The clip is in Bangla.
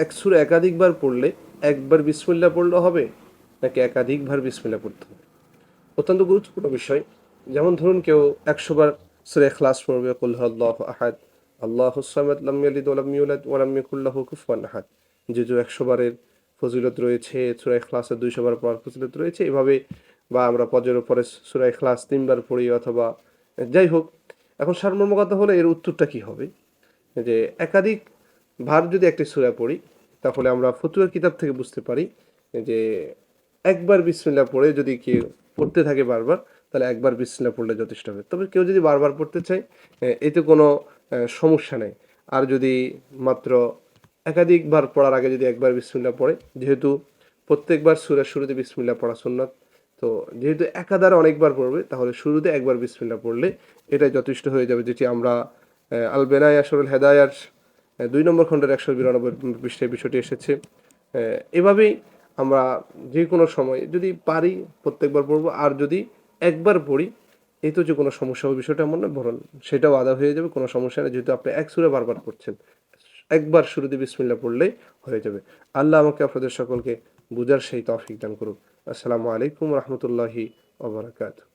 এক সূরা একাধিকবার পড়লে একবার বিসমিল্লাহ পড়লে হবে, নাকি একাধিকবার বিসমিল্লাহ পড়তে হবে? অত্যন্ত গুরুত্বপূর্ণ বিষয়। যেমন ধরুন কেউ 100 বার সূরা ইখলাস পড়বে, কুল হুয়াল্লাহু আহাদ, আল্লাহুস সামাদ, লাম ইয়ালিদ ওয়া লাম ইউলাদ ওয়া লাম ইয়াকুল লাহু কুফুয়ান আহাদ। যে 100 বারের ফজিলত রয়েছে, সূরা ইখলাসের 200 বার পড়ার ফজিলত রয়েছে, এভাবে। বা আমরা ফজরের পরে সূরা ইখলাস 3 বার পড়ি, অথবা যাই হোক। এখন সারমর্ম কথা হলো এর উত্তরটা কি হবে? যে একাধিক ভার যদি একটি সূরা পড়ি, তাহলে আমরা ফতুয়া কিতাব থেকে বুঝতে পারি যে একবার বিসমিল্লাহ পড়ে যদি কেউ পড়তে থাকে বারবার, তাহলে একবার বিসমিল্লাহ পড়লে যথেষ্ট হবে। তবে কেউ যদি বারবার পড়তে চায়, এতে কোনো সমস্যা নেই। আর যদি মাত্র একাধিকবার পড়ার আগে যদি একবার বিসমিল্লাহ পড়ে, যেহেতু প্রত্যেকবার সূরার শুরুতে বিসমিল্লাহ পড়া সুন্নাত, তো যেহেতু একাধারে অনেকবার পড়বে, তাহলে শুরুতে একবার বিসমিল্লাহ পড়লে এটাই যথেষ্ট হয়ে যাবে, যেটি আমরা আল বেনায়া আসরুল হেদায়ার 2 নম্বর খণ্ডের 192 পৃষ্ঠায় বিষয়টি এসেছে। এভাবেই আমরা যে কোনো সময় যদি পারি প্রত্যেকবার পড়বো, আর যদি একবার পড়ি, এই তো যে কোনো সমস্যা হবে বিষয়টা এমন না, বরং সেটাও আদা হয়ে যাবে, কোনো সমস্যা নেই, যেহেতু আপনি এক সুরে বারবার পড়ছেন। একবার শুরুতে বিসমিল্লাহ পড়লেই হয়ে যাবে। আল্লাহ আমাকে আপনাদের সকলকে বুঝার সেই তৌফিক দান করুক। আসসালামু আলাইকুম রহমতুল্লাহি ওয়া বারাকাতুহু।